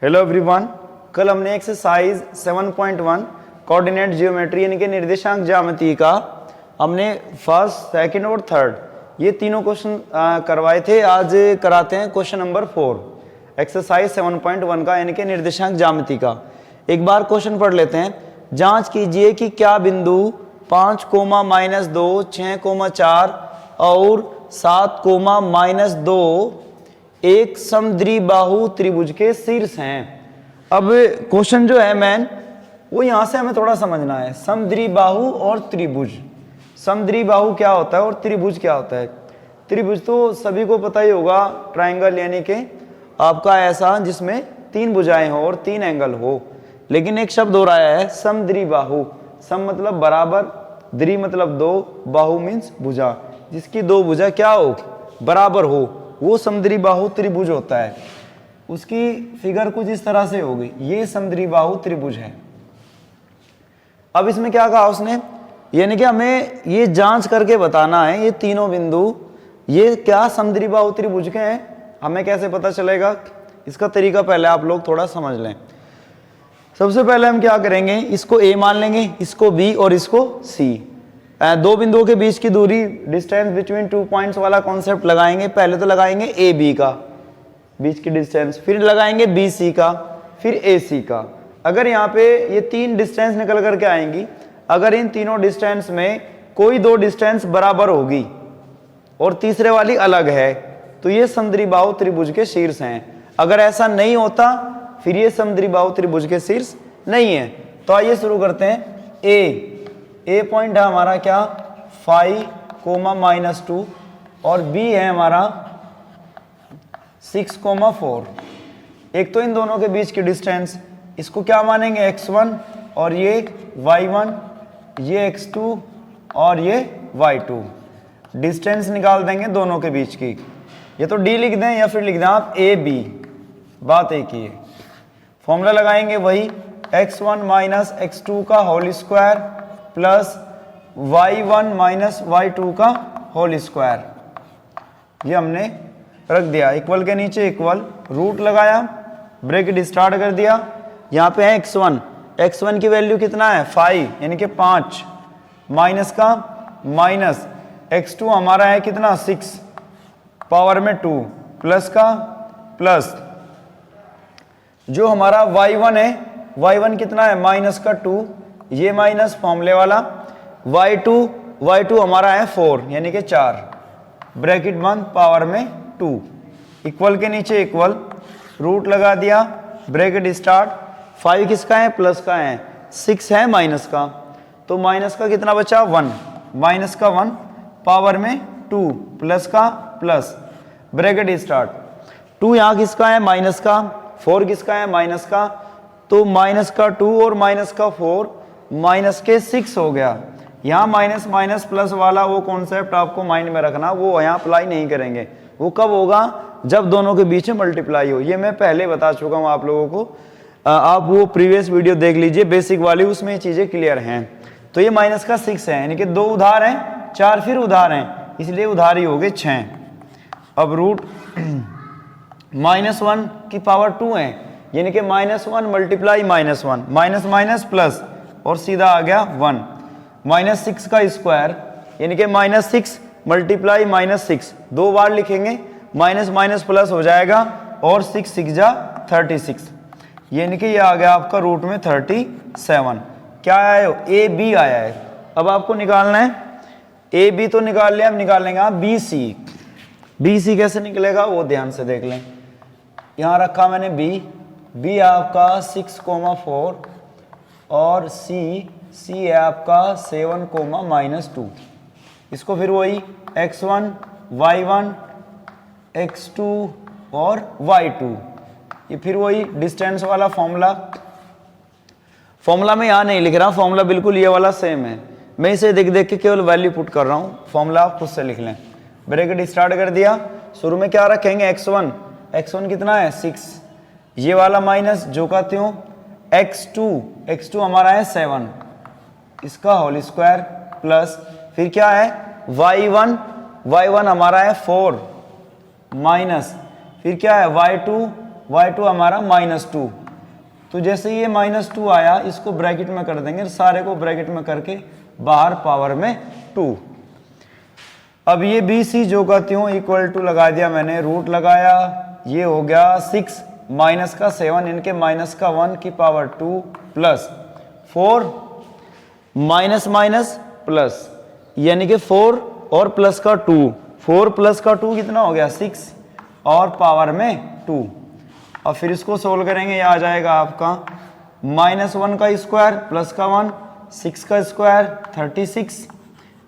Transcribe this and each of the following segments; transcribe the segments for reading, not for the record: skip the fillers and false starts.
Hello everyone, कल हमने exercise 7.1 coordinate geometry यानी कि निर्देशांक ज्यामिति का हमने फर्स्ट, सेकंड और थर्ड ये तीनों क्वेश्चन करवाए थे। आज कराते हैं क्वेश्चन नंबर 4 एक्सरसाइज 7.1 का यानी कि निर्देशांक ज्यामिति का। एक बार क्वेश्चन पढ़ लेते हैं। जांच कीजिए कि क्या बिंदु 5,-2, 6,4 और 7,-2 एक समद्विबाहु त्रिभुज के शीर्ष हैं। अब क्वेश्चन जो है मैन वो यहां से हमें थोड़ा समझना है। समद्विबाहु और त्रिभुज, समद्विबाहु क्या होता है और त्रिभुज क्या होता है। त्रिभुज तो सभी को पता ही होगा, ट्रायंगल यानी कि आपका ऐसा जिसमें 3 भुजाएं हो और 3 एंगल हो। लेकिन एक शब्द हो रहा है समद्विबाहु। सम मतलब बराबर, द्वि मतलब 2, बाहु मीन्स भुजा, जिसकी 2 भुजा क्या हो, बराबर हो, वो समद्विबाहु त्रिभुज होता है। उसकी फिगर कुछ इस तरह से होगी, ये समद्विबाहु त्रिभुज है। अब इसमें क्या कहा उसने, यानी कि हमें ये जांच करके बताना है ये तीनों बिंदु ये क्या समद्विबाहु त्रिभुज के हैं। हमें कैसे पता चलेगा, इसका तरीका पहले आप लोग थोड़ा समझ लें। सबसे पहले हम क्या करेंगे, इसको ए मान लेंगे, इसको बी और इसको सी। 2 बिंदुओं के बीच की दूरी, डिस्टेंस बिटवीन 2 पॉइंट्स वाला कॉन्सेप्ट लगाएंगे। पहले तो लगाएंगे ए बी का बीच की डिस्टेंस, फिर लगाएंगे बी सी का, फिर ए सी का। अगर यहाँ पे ये 3 डिस्टेंस निकल करके आएंगी, अगर इन तीनों डिस्टेंस में कोई 2 डिस्टेंस बराबर होगी और तीसरे वाली अलग है तो ये समद्विबाहु त्रिभुज के शीर्ष हैं। अगर ऐसा नहीं होता फिर ये समद्विबाहु त्रिभुज के शीर्ष नहीं है। तो आइए शुरू करते हैं। ए पॉइंट है हमारा क्या 5,-2 और बी है हमारा 6,4। एक तो इन दोनों के बीच की डिस्टेंस, इसको क्या मानेंगे x1 और ये y1, ये x2 और ये y2। डिस्टेंस निकाल देंगे दोनों के बीच की। ये तो d लिख दें या फिर लिख दें आप ए बी, बात एक ही है। फॉर्मूला लगाएंगे वही x1 माइनस x2 का whole square plus y1 minus y2 का होल स्क्वायर। ये हमने रख दिया इक्वल के नीचे इक्वल, रूट लगाया, ब्रैकेट स्टार्ट कर दिया। यहाँ पे है x1 की वैल्यू कितना है 5 यानी कि 5, माइनस का माइनस x2 हमारा है कितना 6 पावर में 2, प्लस का प्लस जो हमारा y1 है, y1 कितना है माइनस का 2, ये माइनस फॉर्मूले वाला, y2 हमारा है 4 यानी कि 4, ब्रैकेट बंद, पावर में 2, इक्वल के नीचे इक्वल, रूट लगा दिया, ब्रैकेट स्टार्ट। 5 किसका है, प्लस का है, 6 है माइनस का, तो माइनस का कितना बचा 1, माइनस का 1 पावर में 2, प्लस का प्लस, ब्रैकेट स्टार्ट। 2 यहाँ किसका है माइनस का, 4 किसका है माइनस का, तो माइनस का 2 और माइनस का 4 माइनस के 6 हो गया। यहाँ माइनस माइनस प्लस वाला वो कॉन्सेप्ट आपको माइंड में रखना, वो यहाँ अप्लाई नहीं करेंगे। वो कब होगा, जब दोनों के बीच में मल्टीप्लाई हो। ये मैं पहले बता चुका हूँ आप लोगों को, आप वो प्रीवियस वीडियो देख लीजिए बेसिक वाली, उसमें ये चीजें क्लियर हैं। तो ये माइनस का 6 है यानी कि 2 उधार हैं, 4 फिर उधार हैं, इसलिए उधार ही हो गए 6। अब रूट -1 की पावर 2 है यानी कि -1 मल्टीप्लाई -1, माइनस माइनस प्लस और सीधा आ गया 1, -6 का स्क्वायर यानी कि -6 मल्टीप्लाई -6, 2 बार लिखेंगे, माइनस माइनस प्लस हो जाएगा और 6 6 जा 36, यानी कि ये आ गया आपका रूट में 37। क्या आया है, ए बी आया है। अब आपको निकालना है ए बी, तो निकाल लिया, अब निकालेंगे आप बी सी। बी सी कैसे निकलेगा वो ध्यान से देख लें। यहाँ रखा मैंने बी आपका 6,4 और सी है आपका 7,-2। इसको फिर वही x1 y1 x2 और y2, ये फिर वही डिस्टेंस वाला फॉर्मूला में यहाँ नहीं लिख रहा, फॉर्मूला बिल्कुल ये वाला सेम है। मैं इसे देख देख के केवल वैल्यू पुट कर रहा हूँ, फॉर्मूला आप खुद से लिख लें। ब्रैकेट स्टार्ट कर दिया, शुरू में क्या रखेंगे x1 कितना है 6, ये वाला माइनस जो का त्यों, x2 हमारा है 7, इसका होल स्क्वायर प्लस फिर क्या है y1 हमारा है 4 माइनस फिर क्या है y2 y2 हमारा -2। तो जैसे ये -2 आया, इसको ब्रैकेट में कर देंगे, सारे को ब्रैकेट में करके बाहर पावर में 2। अब ये बी सी जो का त्यों इक्वल टू लगा दिया मैंने, रूट लगाया, ये हो गया 6 माइनस का 7 इनके माइनस का 1 की power 2 plus 4 minus minus plus, यानी कि 4 और प्लस का 2, 4 प्लस का 2 कितना हो गया 6 और पावर में 2। अब फिर इसको सोल्व करेंगे, ये आ जाएगा आपका -1 का स्क्वायर प्लस का 1, 6 का स्क्वायर 36,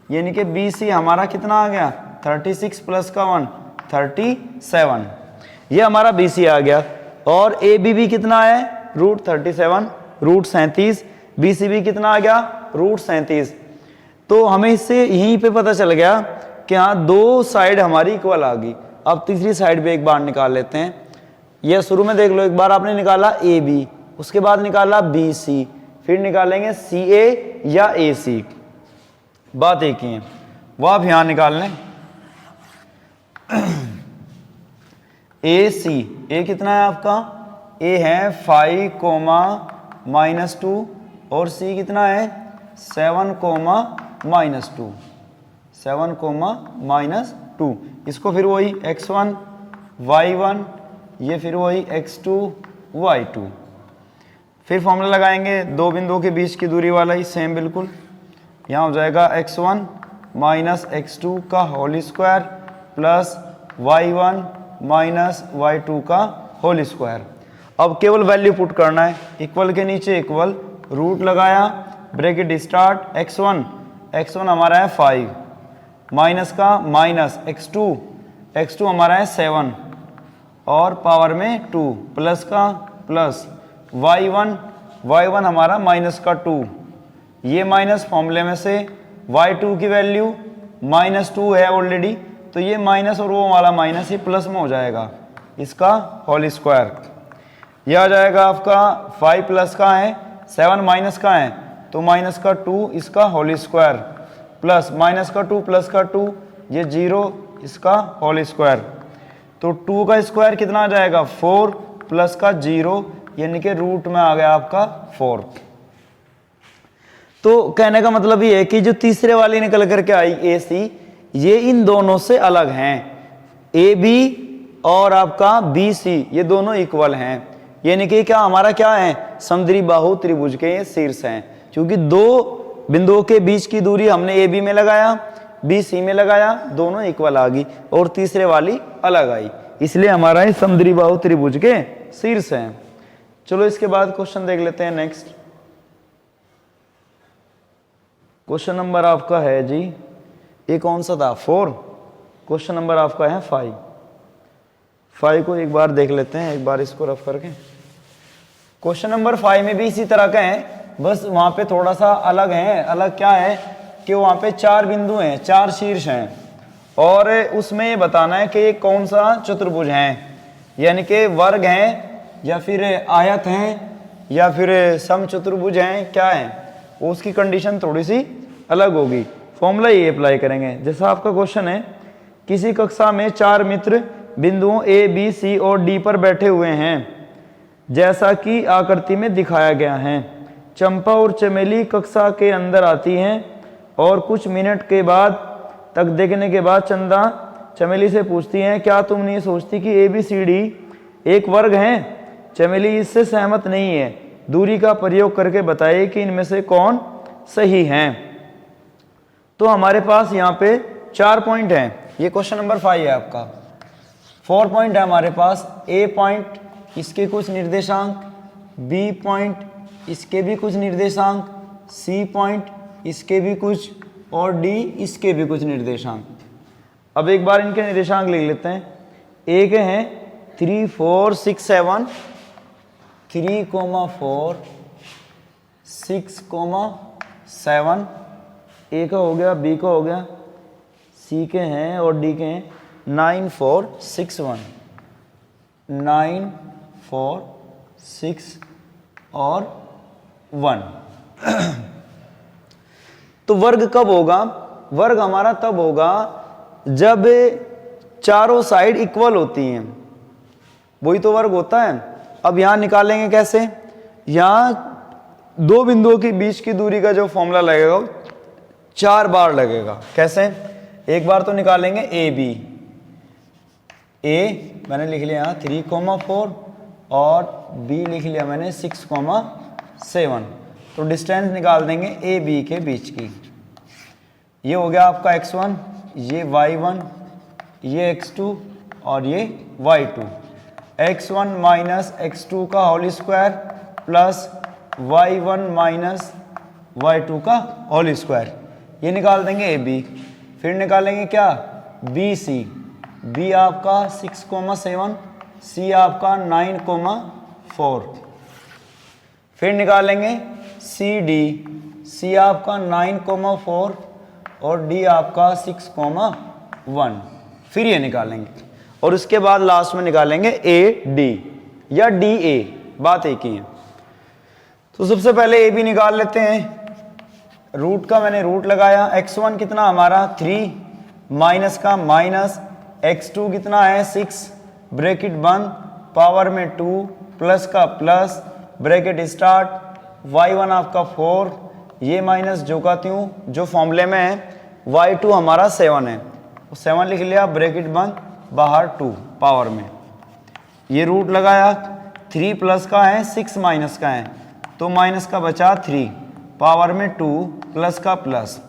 यानी कि बी सी हमारा कितना आ गया 36 प्लस का 1 37, ये हमारा बी सी आ गया। और ए बी भी कितना है √37 √37, बी सी भी कितना आ गया √37। तो हमें इससे यहीं पे पता चल गया कि हाँ दो साइड हमारी इक्वल आ गई। अब तीसरी साइड पे एक बार निकाल लेते हैं। यह शुरू में देख लो, एक बार आपने निकाला ए बी, उसके बाद निकाला बी सी, फिर निकालेंगे सी ए या ए सी, बात एक ही है। वह आप यहां निकाल लें ए सी, ए कितना है आपका, ए है 5 -2 और सी कितना है 7 -2, 7 -2। इसको फिर वही x1 y1, ये फिर वही x2 y2। फिर फॉर्मूला लगाएंगे दो बिंदुओं के बीच की दूरी वाला ही सेम बिल्कुल। यहाँ हो जाएगा x1 माइनस x2 का whole square plus y1 minus y2 का होल स्क्वायर। अब केवल वैल्यू पुट करना है, इक्वल के नीचे इक्वल, रूट लगाया, ब्रैकेट स्टार्ट, x1 हमारा है 5 माइनस का माइनस x2 हमारा है 7 और पावर में 2 प्लस का प्लस y1 हमारा माइनस का 2, ये माइनस फॉर्मूले में से y2 की वैल्यू -2 है ऑलरेडी, तो ये माइनस और वो वाला माइनस ये प्लस में हो जाएगा, इसका होल स्क्वायर। ये आ जाएगा आपका 5 प्लस का है 7 माइनस का है तो माइनस का 2 इसका होल स्क्वायर प्लस माइनस का 2 प्लस का 2 ये 0 इसका होल स्क्वायर। तो 2 का स्क्वायर कितना आ जाएगा 4 प्लस का 0 यानी कि रूट में आ गया आपका 4। तो कहने का मतलब ये है कि जो तीसरे वाली निकल करके आई ए सी, ये इन दोनों से अलग हैं। ए बी और आपका बी सी ये दोनों इक्वल हैं, यानी कि क्या हमारा क्या है समद्विबाहु त्रिभुज के ये शीर्ष हैं। क्योंकि दो बिंदुओं के बीच की दूरी हमने ए बी में लगाया, बी सी में लगाया, दोनों इक्वल आ गई और तीसरे वाली अलग आई, इसलिए हमारा ये समद्विबाहु त्रिभुज के शीर्ष हैं। चलो इसके बाद क्वेश्चन देख लेते हैं नेक्स्ट। क्वेश्चन नंबर आपका है जी, ये कौन सा था 4, क्वेश्चन नंबर आपका है 5 को एक बार देख लेते हैं, एक बार इसको रफ करके। क्वेश्चन नंबर 5 में भी इसी तरह का है, बस वहां पे थोड़ा सा अलग है। अलग क्या है कि वहां पे 4 बिंदु हैं, 4 शीर्ष हैं और उसमें ये बताना है कि ये कौन सा चतुर्भुज हैं, यानी कि वर्ग हैं या फिर आयत हैं या फिर समचतुर्भुज हैं, क्या है उसकी कंडीशन थोड़ी सी अलग होगी। फॉर्मूला ये अप्लाई करेंगे। जैसा आपका क्वेश्चन है, किसी कक्षा में 4 मित्र बिंदुओं ए बी सी और डी पर बैठे हुए हैं जैसा कि आकृति में दिखाया गया है। चंपा और चमेली कक्षा के अंदर आती हैं और कुछ मिनट के बाद तक देखने के बाद चंदा चमेली से पूछती हैं, क्या तुम नहीं सोचती कि ए बी सी डी एक वर्ग हैं? चमेली इससे सहमत नहीं है, दूरी का प्रयोग करके बताइए कि इनमें से कौन सही हैं। तो हमारे पास यहाँ पे 4 पॉइंट हैं, ये क्वेश्चन नंबर 5 है आपका। 4 पॉइंट है हमारे पास, ए पॉइंट इसके कुछ निर्देशांक, बी पॉइंट इसके भी कुछ निर्देशांक, सी पॉइंट इसके भी कुछ और डी इसके भी कुछ निर्देशांक। अब एक बार इनके निर्देशांक लिख लेते हैं। ए के हैं 3 4 6 7, 3, 4 6, 7, ए का हो गया, बी का हो गया, सी के हैं और डी के हैं 9 4 6 1, 9 4 6 और 1। तो वर्ग कब होगा? वर्ग हमारा तब होगा जब चारों साइड इक्वल होती हैं। वही तो वर्ग होता है। अब यहाँ निकालेंगे कैसे, यहाँ दो बिंदुओं के बीच की दूरी का जो फॉर्मूला लगेगा वो 4 बार लगेगा। कैसे, एक बार तो निकालेंगे ए बी, ए मैंने लिख लिया यहाँ 3,4 और बी लिख लिया मैंने 6,7। तो डिस्टेंस निकाल देंगे ए बी के बीच की। ये हो गया आपका x1, ये y1, ये x2 और ये y2। x1 माइनस x2 का whole square plus y1 minus y2 का होल स्क्वायर, ये निकाल देंगे ए बी। फिर निकालेंगे क्या, बी सी, बी आपका 6,7, सी आपका 9,4। फिर निकालेंगे सी डी, सी आपका 9,4 और डी आपका 6,1। फिर ये निकालेंगे और उसके बाद लास्ट में निकालेंगे ए डी या डी ए, बात एक ही है। तो सबसे पहले ए बी निकाल लेते हैं। रूट का मैंने रूट लगाया, x1 कितना हमारा 3, माइनस का माइनस, x2 कितना है 6, ब्रैकेट बंद, पावर में 2, प्लस का प्लस, ब्रैकेट स्टार्ट, y1 आपका 4, ये माइनस जो का त्यों जो फॉर्मूले में है, y2 हमारा 7 है, 7 लिख लिया, ब्रैकेट बंद, बाहर 2 पावर में, ये रूट लगाया, 3 प्लस का है 6 माइनस का है, तो माइनस का बचा 3, पावर में 2, प्लस का प्लस,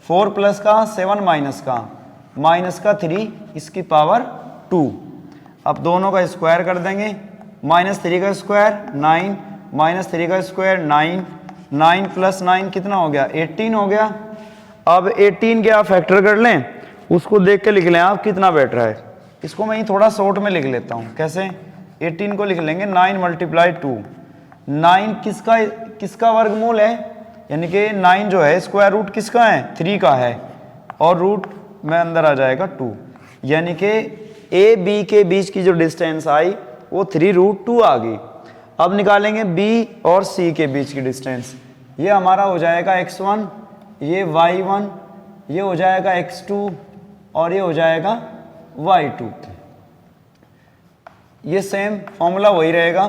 4 प्लस का 7 माइनस का, माइनस का 3, इसकी पावर 2। अब दोनों का स्क्वायर कर देंगे, -3 का स्क्वायर 9, -3 का स्क्वायर 9, 9 प्लस 9 कितना हो गया 18 हो गया। अब 18 के आप फैक्टर कर लें, उसको देख के लिख लें आप कितना बैठ रहा है। इसको मैं थोड़ा शॉर्ट में लिख लेता हूँ, कैसे, 18 को लिख लेंगे 9 × 2, 9 किसका वर्गमूल है, यानी कि 9 जो है स्क्वायर रूट किसका है 3 का है, और रूट में अंदर आ जाएगा 2, यानी कि ए बी के बीच की जो डिस्टेंस आई वो 3√2 आ गई। अब निकालेंगे बी और सी के बीच की डिस्टेंस, ये हमारा हो जाएगा x1, ये y1, ये हो जाएगा x2 और ये हो जाएगा y2। ये सेम फॉर्मूला वही रहेगा,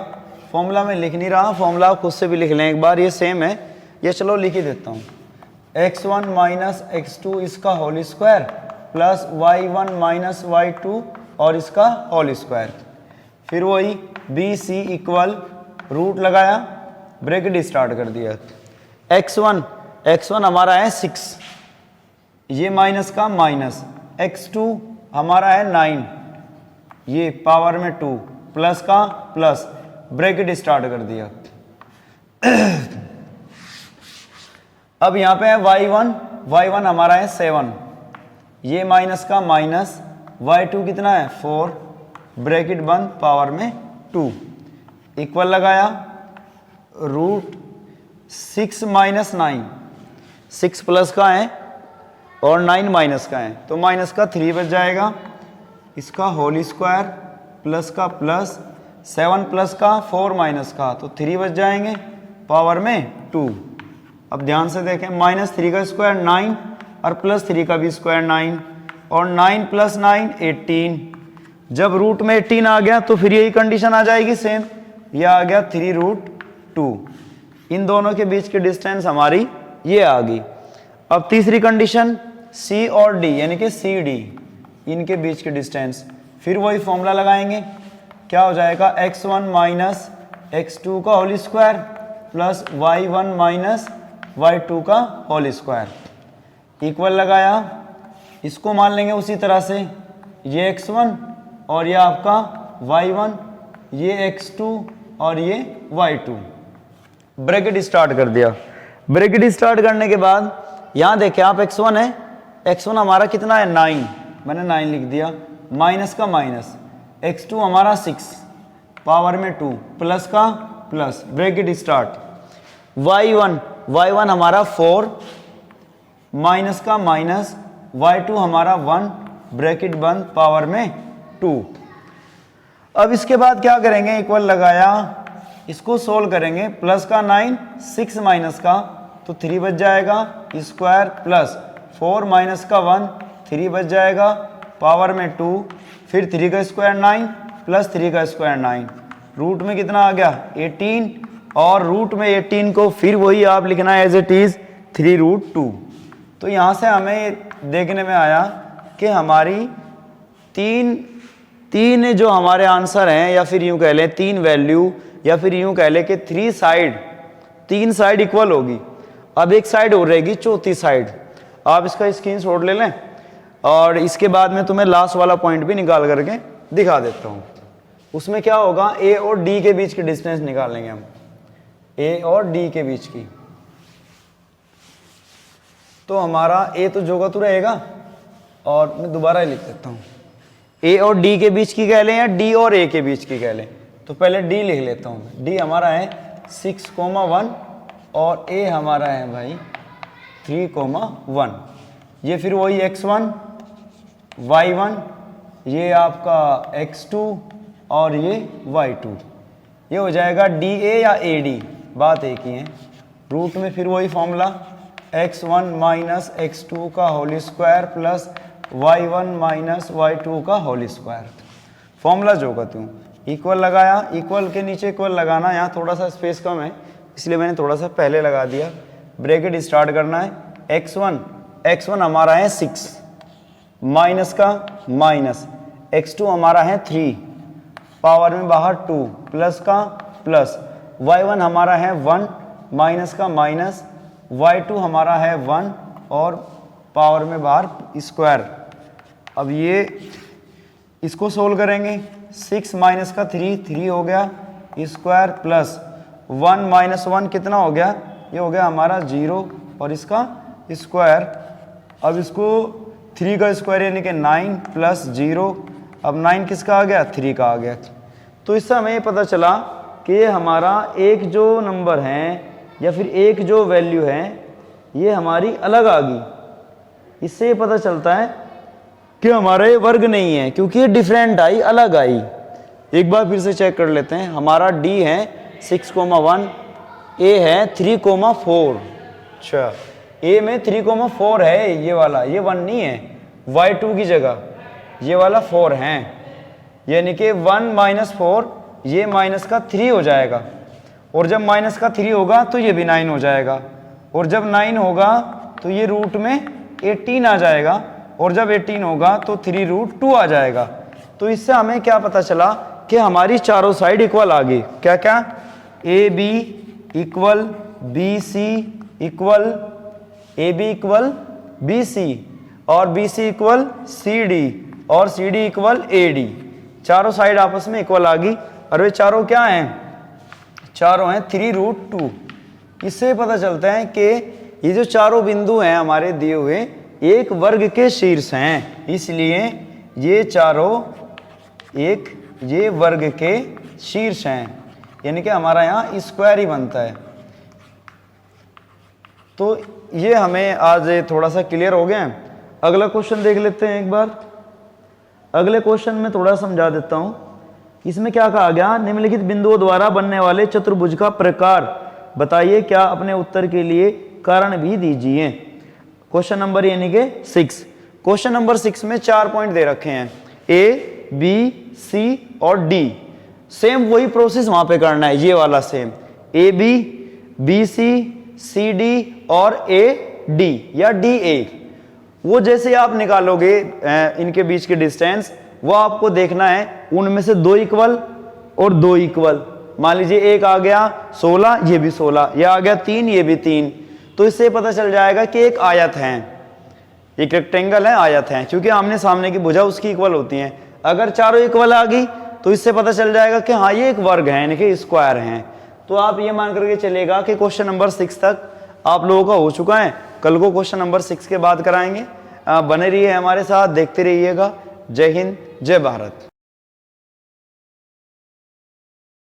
फॉर्मूला में लिख नहीं रहा, फॉर्मूला आप खुद से भी लिख लें एक बार, ये सेम है, ये चलो लिख ही देता हूँ, x1 माइनस x2 इसका whole square plus y1 minus y2 और इसका होल स्क्वायर। फिर वही बी सी इक्वल रूट लगाया, ब्रैकेट स्टार्ट कर दिया, x1 हमारा है 6, ये माइनस का माइनस, x2 हमारा है 9, ये पावर में 2, प्लस का प्लस, ब्रैकेट स्टार्ट कर दिया। अब यहाँ पे है y1 हमारा है 7, ये माइनस का माइनस, y2 कितना है 4, ब्रैकेट बंद, पावर में 2, इक्वल लगाया, रूट 6 माइनस 9, 6 प्लस का है और 9 माइनस का है, तो माइनस का 3 बच जाएगा, इसका होल स्क्वायर प्लस का प्लस, 7 प्लस का 4 माइनस का, तो 3 बच जाएंगे, पावर में 2। अब ध्यान से देखें, -3 का स्क्वायर 9 और +3 का भी स्क्वायर 9 और 9 + 9 18। जब रूट में 18 आ गया तो फिर यही कंडीशन आ जाएगी सेम, यह आ गया 3√2। इन दोनों के बीच की डिस्टेंस हमारी ये आ गई। अब तीसरी कंडीशन सी और डी यानी कि सी डी, इनके बीच की डिस्टेंस, फिर वही फॉर्मूला लगाएंगे, क्या हो जाएगा x1 माइनस x2 का whole square plus y1 minus y2 का होल स्क्वायर, इक्वल लगाया, इसको मान लेंगे उसी तरह से, ये x1 और ये आपका y1, ये x2 और ये y2, ब्रैकेट स्टार्ट कर दिया। ब्रैकेट स्टार्ट करने के बाद यहाँ देखें आप, x1 है, x1 हमारा कितना है 9, मैंने 9 लिख दिया, माइनस का माइनस, x2 हमारा 6, पावर में 2, प्लस का प्लस, ब्रैकेट स्टार्ट, y1 हमारा 4, माइनस का माइनस, y2 हमारा 1, ब्रैकेट बंद, पावर में 2। अब इसके बाद क्या करेंगे, इक्वल लगाया, इसको सोल्व करेंगे, प्लस का 9, 6 माइनस का, तो 3 बच जाएगा, स्क्वायर प्लस 4 माइनस का 1, 3 बच जाएगा, पावर में 2, फिर 3 का स्क्वायर 9, प्लस 3 का स्क्वायर 9, रूट में कितना आ गया 18, और रूट में 18 को फिर वही आप लिखना है एज इट इज 3√2। तो यहाँ से हमें देखने में आया कि हमारी तीन जो हमारे आंसर हैं, या फिर यूँ कह लें 3 वैल्यू, या फिर यूँ कह लें कि 3 साइड इक्वल होगी। अब एक साइड और रहेगी, चौथी साइड। आप इसका स्क्रीनशॉट ले लें और इसके बाद में तुम्हें लास्ट वाला पॉइंट भी निकाल करके दिखा देता हूँ। उसमें क्या होगा, ए और डी के बीच की डिस्टेंस निकालेंगे हम, ए और डी के बीच की। तो हमारा ए तो जो का तो रहेगा, और मैं दोबारा ही लिख देता हूँ, ए और डी के बीच की कह लें या डी और ए के बीच की कह लें। तो पहले डी लिख लेता हूँ। डी हमारा है 6,1 और ए हमारा है भाई 3,1। ये फिर वही x1 y1, ये आपका x2 और ये y2। ये हो जाएगा डी ए या ए डी, बात एक ही है। रूट में फिर वही फॉर्मूला x1 माइनस x2 का whole square plus y1 minus y2 का होल स्क्वायर। फॉर्मूला जो का तू इक्वल लगाया, इक्वल के नीचे इक्वल लगाना, यहाँ थोड़ा सा स्पेस कम है इसलिए मैंने थोड़ा सा पहले लगा दिया। ब्रैकेट स्टार्ट करना है, x1 हमारा है 6 माइनस का माइनस, x2 हमारा है 3 पावर में बाहर 2 प्लस का प्लस, y1 हमारा है 1 माइनस का माइनस, y2 हमारा है 1 और पावर में बाहर स्क्वायर। अब ये इसको सोल्व करेंगे, 6 माइनस का 3 हो गया स्क्वायर प्लस 1 माइनस 1 कितना हो गया, ये हो गया हमारा 0 और इसका स्क्वायर। अब इसको 3 का स्क्वायर यानी कि 9 प्लस 0, अब 9 किसका आ गया 3 का आ गया। तो इससे हमें ये पता चला कि ये हमारा एक जो नंबर है या फिर एक जो वैल्यू है ये हमारी अलग आ गई। इससे ये पता चलता है कि हमारा ये वर्ग नहीं है क्योंकि ये डिफरेंट आई, अलग आई। एक बार फिर से चेक कर लेते हैं। हमारा डी है 6,1, ए है 3,4। अच्छा, ए में 3,4 है, ये वाला, ये 1 नहीं है, y2 की जगह ये वाला 4 है, यानी कि 1 माइनस 4 ये माइनस का 3 हो जाएगा, और जब माइनस का 3 होगा तो ये भी 9 हो जाएगा, और जब 9 होगा तो ये रूट में 18 आ जाएगा, और जब 18 होगा तो 3√2 आ जाएगा। तो इससे हमें क्या पता चला कि हमारी चारों साइड इक्वल आ गई। क्या क्या, A B equal B C equal, A B equal B C और B C equal C D और C D equal A D. चारों साइड आपस में इक्वल आ गई, और वे चारों क्या हैं, चारों हैं 3√2। इससे पता चलता है कि ये जो चारों बिंदु हैं हमारे दिए हुए एक वर्ग के शीर्ष हैं, इसलिए ये चारों ये वर्ग के शीर्ष हैं, यानी कि हमारा यहाँ स्क्वायर ही बनता है। तो ये हमें आज थोड़ा सा क्लियर हो गया। अगला क्वेश्चन देख लेते हैं एक बार। अगले क्वेश्चन में थोड़ा समझा देता हूं। इसमें क्या कहा गया, निम्नलिखित बिंदुओं द्वारा बनने वाले चतुर्भुज का प्रकार बताइए, क्या अपने उत्तर के लिए कारण भी दीजिए। क्वेश्चन नंबर यानी कि 6। क्वेश्चन नंबर 6 में 4 पॉइंट दे रखे हैं, ए बी सी और डी। सेम वही प्रोसेस वहां पे करना है, ये वाला same, A B C D और ए डी या डी ए। वो जैसे आप निकालोगे इनके बीच के डिस्टेंस, वो आपको देखना है उनमें से 2 इक्वल और 2 इक्वल। मान लीजिए एक आ गया 16, ये भी 16, ये आ गया 3, ये भी 3। तो इससे पता चल जाएगा कि एक आयत है, एक रेक्टेंगल है, आयत है, क्योंकि आमने सामने की भुजा उसकी इक्वल होती है। अगर चारों इक्वल आ गई तो इससे पता चल जाएगा कि हाँ ये एक वर्ग है, यानी कि स्क्वायर है। तो आप ये मान करके चलेगा कि क्वेश्चन नंबर 6 तक आप लोगों का हो चुका है। कल को क्वेश्चन नंबर 6 के बाद कराएंगे। बने रहिए हमारे साथ, देखते रहिएगा। जय हिंद, जय भारत।